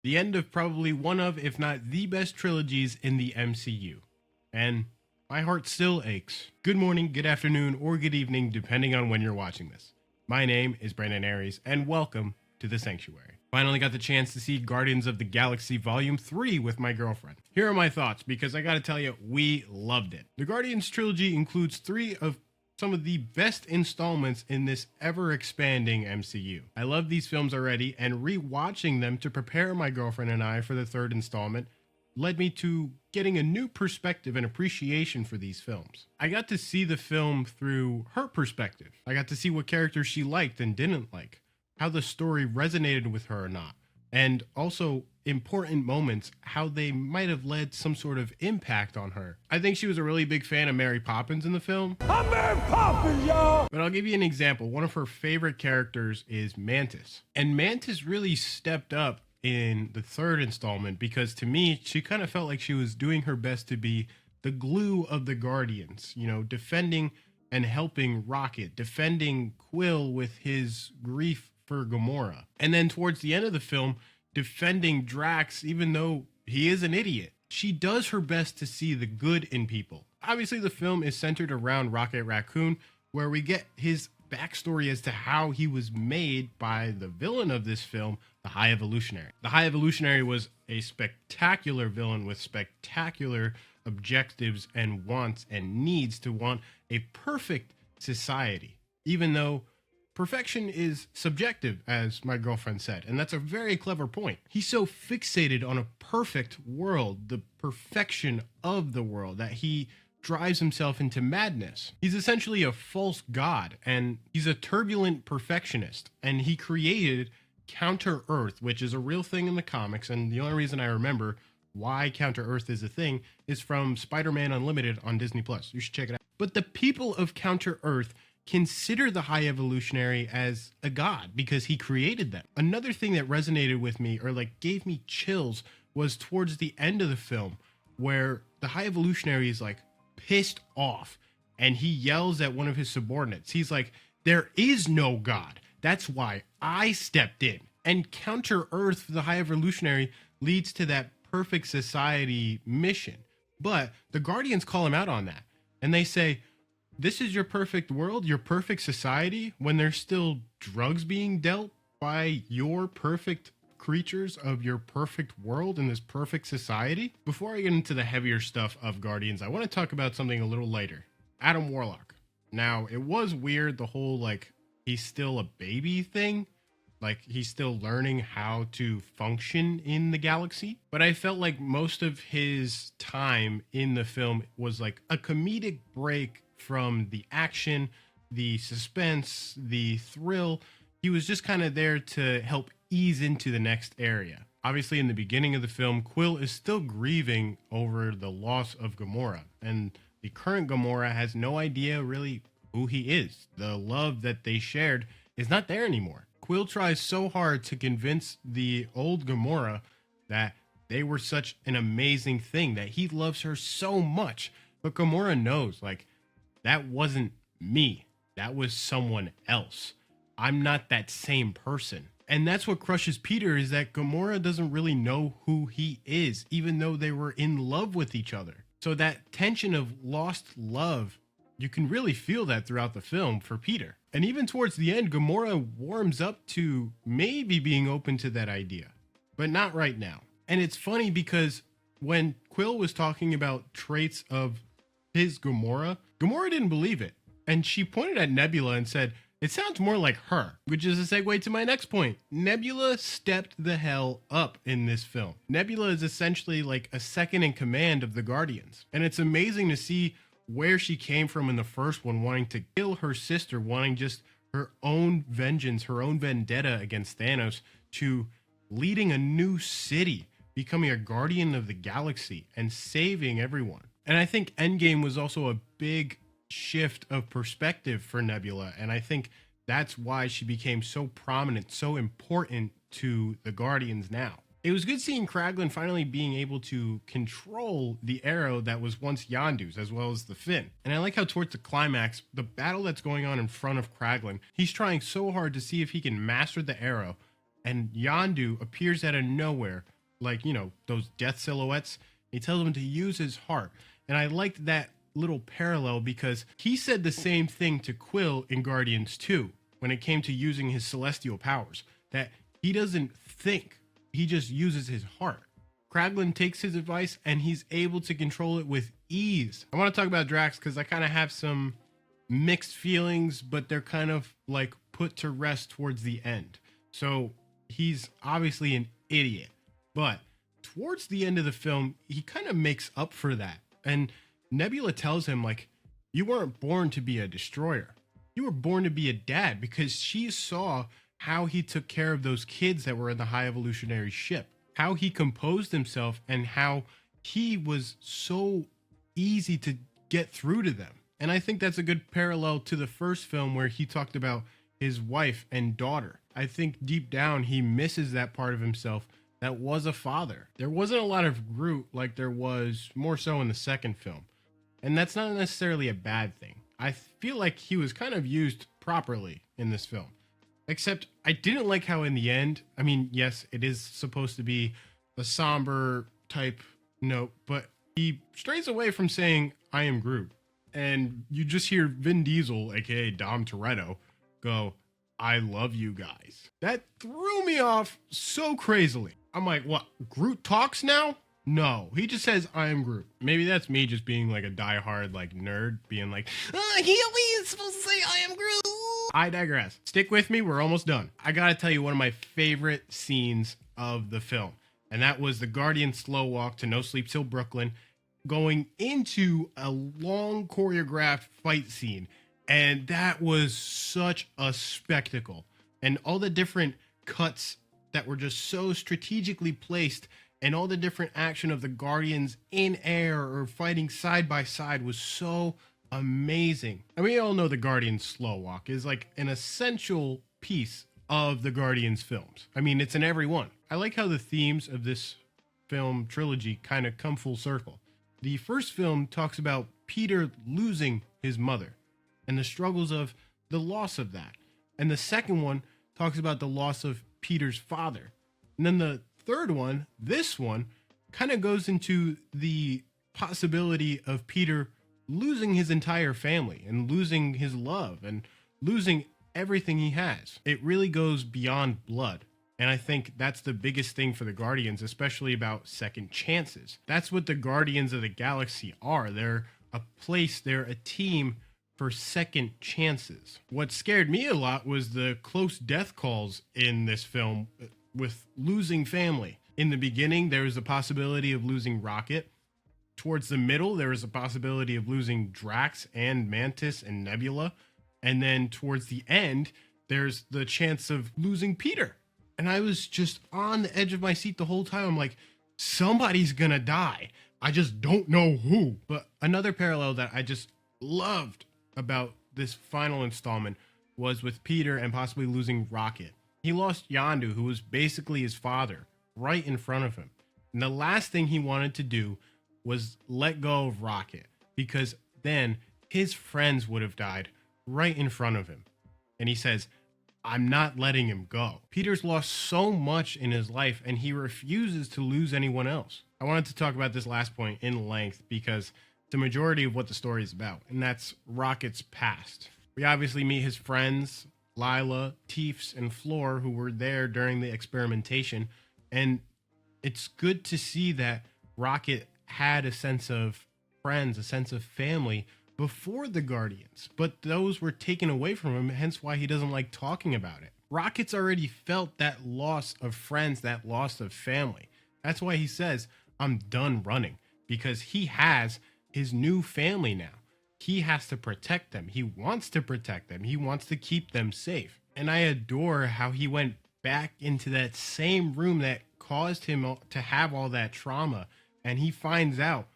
the end of probably one of, if not the best trilogies in the MCU. And my heart still aches. Good morning, good afternoon, or good evening, depending on when you're watching this. My name is Brandon Aries, and welcome to The Sanctuary. Finally got the chance to see Guardians of the Galaxy Volume 3 with my girlfriend. Here are my thoughts, because I gotta tell you, we loved it. The Guardians trilogy includes 3 of some of the best installments in this ever-expanding MCU. I love these films already, and re-watching them to prepare my girlfriend and I for the 3rd installment led me to getting a new perspective and appreciation for these films. I got to see the film through her perspective. I got to see what characters she liked and didn't like, how the story resonated with her or not, and also important moments, how they might have led some sort of impact on her. I think she was a really big fan of Mary Poppins in the film. I'm Mary Poppins, y'all! But I'll give you an example. One of her favorite characters is Mantis. And Mantis really stepped up in the 3rd installment because to me, she kind of felt like she was doing her best to be the glue of the Guardians, you know, defending and helping Rocket, defending Quill with his grief for Gamora. And then towards the end of the film, defending Drax, even though he is an idiot. She does her best to see the good in people. Obviously, the film is centered around Rocket Raccoon, where we get his backstory as to how he was made by the villain of this film, the High Evolutionary. The High Evolutionary was a spectacular villain with spectacular objectives and wants and needs to want a perfect society, even though perfection is subjective, as my girlfriend said, and that's a very clever point. He's so fixated on a perfect world, the perfection of the world, that he drives himself into madness. He's essentially a false god, and he's a turbulent perfectionist, and he created Counter-Earth, which is a real thing in the comics, and the only reason I remember why Counter-Earth is a thing is from Spider-Man Unlimited on Disney+. You should check it out. But the people of Counter-Earth consider the High Evolutionary as a god because he created them. Another thing that resonated with me, or like gave me chills, was towards the end of the film where the High Evolutionary is like pissed off and he yells at one of his subordinates. He's like, "There is no god. That's why I stepped in." And Counter-Earth, the High Evolutionary, leads to that perfect society mission. But the Guardians call him out on that. And they say, this is your perfect world, your perfect society, when there's still drugs being dealt by your perfect creatures of your perfect world in this perfect society. Before I get into the heavier stuff of Guardians, I want to talk about something a little lighter. Adam Warlock. Now, it was weird, the whole, like, he's still a baby thing. Like, he's still learning how to function in the galaxy. But I felt like most of his time in the film was like a comedic break from the action, the suspense, the thrill. He was just kind of there to help ease into the next area. Obviously, in the beginning of the film, Quill is still grieving over the loss of Gamora, and the current Gamora has no idea really who he is. The love that they shared is not there anymore. Quill tries so hard to convince the old Gamora that they were such an amazing thing, that he loves her so much, but Gamora knows, like, that wasn't me. That was someone else. I'm not that same person. And that's what crushes Peter, is that Gamora doesn't really know who he is, even though they were in love with each other. So that tension of lost love, you can really feel that throughout the film for Peter. And even towards the end, Gamora warms up to maybe being open to that idea, but not right now. And it's funny because when Quill was talking about traits of his Gamora didn't believe it. And she pointed at Nebula and said, "It sounds more like her," which is a segue to my next point. Nebula stepped the hell up in this film. Nebula is essentially like a second in command of the Guardians. And it's amazing to see where she came from in the first one, wanting to kill her sister, wanting just her own vengeance, her own vendetta against Thanos, to leading a new city, becoming a guardian of the galaxy and saving everyone. And I think Endgame was also a big shift of perspective for Nebula, and I think that's why she became so prominent, so important to the Guardians now. It was good seeing Kraglin finally being able to control the arrow that was once Yondu's, as well as the fin. And I like how towards the climax, the battle that's going on in front of Kraglin, he's trying so hard to see if he can master the arrow, and Yondu appears out of nowhere, like, those death silhouettes. He tells him to use his heart. And I liked that little parallel because he said the same thing to Quill in Guardians 2 when it came to using his celestial powers, that he doesn't think, he just uses his heart. Kraglin takes his advice and he's able to control it with ease. I want to talk about Drax because I kind of have some mixed feelings, but they're kind of like put to rest towards the end. So he's obviously an idiot, but towards the end of the film, he kind of makes up for that. And Nebula tells him, like, you weren't born to be a destroyer. You were born to be a dad, because she saw how he took care of those kids that were in the High Evolutionary ship, how he composed himself, and how he was so easy to get through to them. And I think that's a good parallel to the first film where he talked about his wife and daughter. I think deep down he misses that part of himself that was a father. There wasn't a lot of Groot like there was more so in the second film. And that's not necessarily a bad thing. I feel like he was kind of used properly in this film. Except I didn't like how in the end, I mean, yes, it is supposed to be a somber type note, but he strays away from saying, I am Groot. And you just hear Vin Diesel, aka Dom Toretto, go, I love you guys. That threw me off so crazily. I'm like, what? Groot talks now? No, he just says, I am Groot. Maybe that's me just being like a diehard like nerd, being like, he always supposed to say, I am Groot. I digress. Stick with me, we're almost done. I gotta tell you one of my favorite scenes of the film, and that was the Guardian slow walk to No Sleep Till Brooklyn, going into a long choreographed fight scene. And that was such a spectacle. And all the different cuts that were just so strategically placed, and all the different action of the Guardians in air or fighting side by side was so amazing. And we all know the Guardians slow walk is like an essential piece of the Guardians films. I mean, it's in every one. I like how the themes of this film trilogy kind of come full circle. The first film talks about Peter losing his mother and the struggles of the loss of that. And the second one talks about the loss of Peter's father. And then the third one, this one, kind of goes into the possibility of Peter losing his entire family and losing his love and losing everything he has. It really goes beyond blood. And I think that's the biggest thing for the Guardians, especially about second chances. That's what the Guardians of the Galaxy are. They're a place, they're a team for second chances. What scared me a lot was the close death calls in this film with losing family. In the beginning, there was a possibility of losing Rocket. Towards the middle, there was a possibility of losing Drax and Mantis and Nebula. And then towards the end, there's the chance of losing Peter. And I was just on the edge of my seat the whole time. I'm like, somebody's gonna die. I just don't know who. But another parallel that I just loved about this final installment was with Peter and possibly losing Rocket. He lost Yondu, who was basically his father, right in front of him. And the last thing he wanted to do was let go of Rocket, because then his friends would have died right in front of him. And he says, I'm not letting him go. Peter's lost so much in his life, and he refuses to lose anyone else. I wanted to talk about this last point in length because the majority of what the story is about, and that's Rocket's past. We obviously meet his friends, Lila, Teefs, and Floor, who were there during the experimentation, and it's good to see that Rocket had a sense of friends, a sense of family before the Guardians, but those were taken away from him, hence why he doesn't like talking about it. Rocket's already felt that loss of friends, that loss of family. That's why he says, I'm done running, because he has his new family now. He has to protect them. He wants to protect them. He wants to keep them safe. And I adore how he went back into that same room that caused him to have all that trauma, and he finds out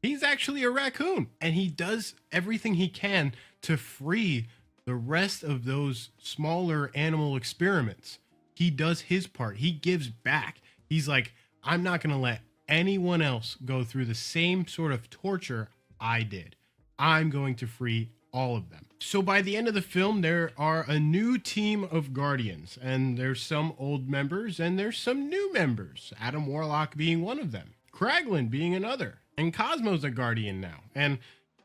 he's actually a raccoon, and he does everything he can to free the rest of those smaller animal experiments. He does his part. He gives back. He's like, I'm not going to let anyone else go through the same sort of torture I did. I'm going to free all of them. So by the end of the film, there are a new team of Guardians, and there's some old members and there's some new members. Adam Warlock being one of them, Kraglin being another, and Cosmo's a Guardian now. And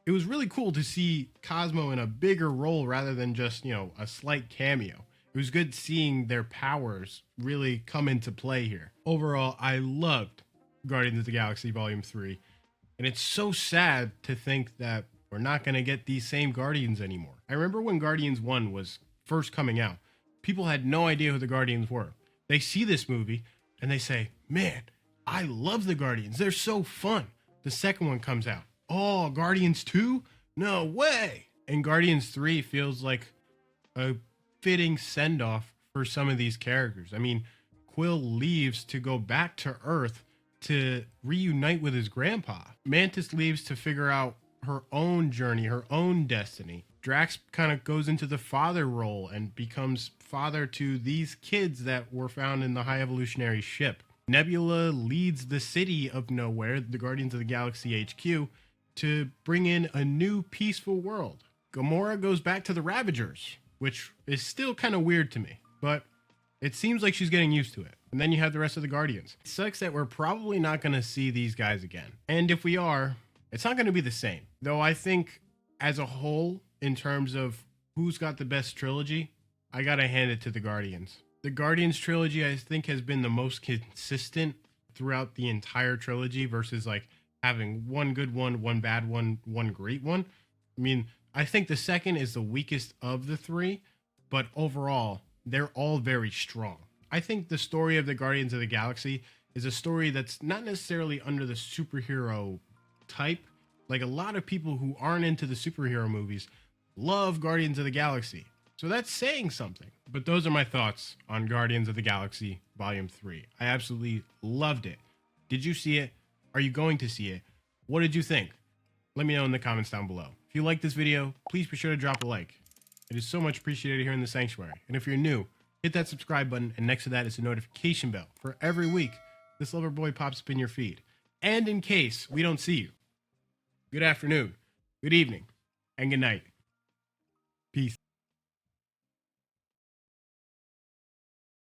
it was really cool to see Cosmo in a bigger role rather than just, a slight cameo. It was good seeing their powers really come into play here. Overall, I loved Guardians of the Galaxy Volume 3. And it's so sad to think that we're not going to get these same Guardians anymore. I remember when Guardians 1 was first coming out, people had no idea who the Guardians were. They see this movie and they say, man, I love the Guardians. They're so fun. The second one comes out. Oh, Guardians 2? No way. And Guardians 3 feels like a fitting send-off for some of these characters. I mean, Quill leaves to go back to Earth to reunite with his grandpa. Mantis leaves to figure out her own journey, her own destiny. Drax kind of goes into the father role and becomes father to these kids that were found in the High Evolutionary ship. Nebula leads the city of Nowhere, the Guardians of the Galaxy HQ, to bring in a new peaceful world. Gamora goes back to the Ravagers, which is still kind of weird to me, but it seems like she's getting used to it. And then you have the rest of the Guardians. It sucks that we're probably not going to see these guys again. And if we are, it's not going to be the same. Though I think as a whole, in terms of who's got the best trilogy, I got to hand it to the Guardians. The Guardians trilogy, I think, has been the most consistent throughout the entire trilogy versus like having one good one, one bad one, one great one. I mean, I think the second is the weakest of the three, but overall, they're all very strong. I think the story of the Guardians of the Galaxy is a story that's not necessarily under the superhero type. Like a lot of people who aren't into the superhero movies love Guardians of the Galaxy. So that's saying something. But those are my thoughts on Guardians of the Galaxy Volume 3. I absolutely loved it. Did you see it? Are you going to see it? What did you think? Let me know in the comments down below. If you like this video, please be sure to drop a like. It is so much appreciated here in the Sanctuary. And if you're new, hit that subscribe button, and next to that is a notification bell for every week this lover boy pops up in your feed. And in case we don't see you, good afternoon, good evening, and good night. Peace.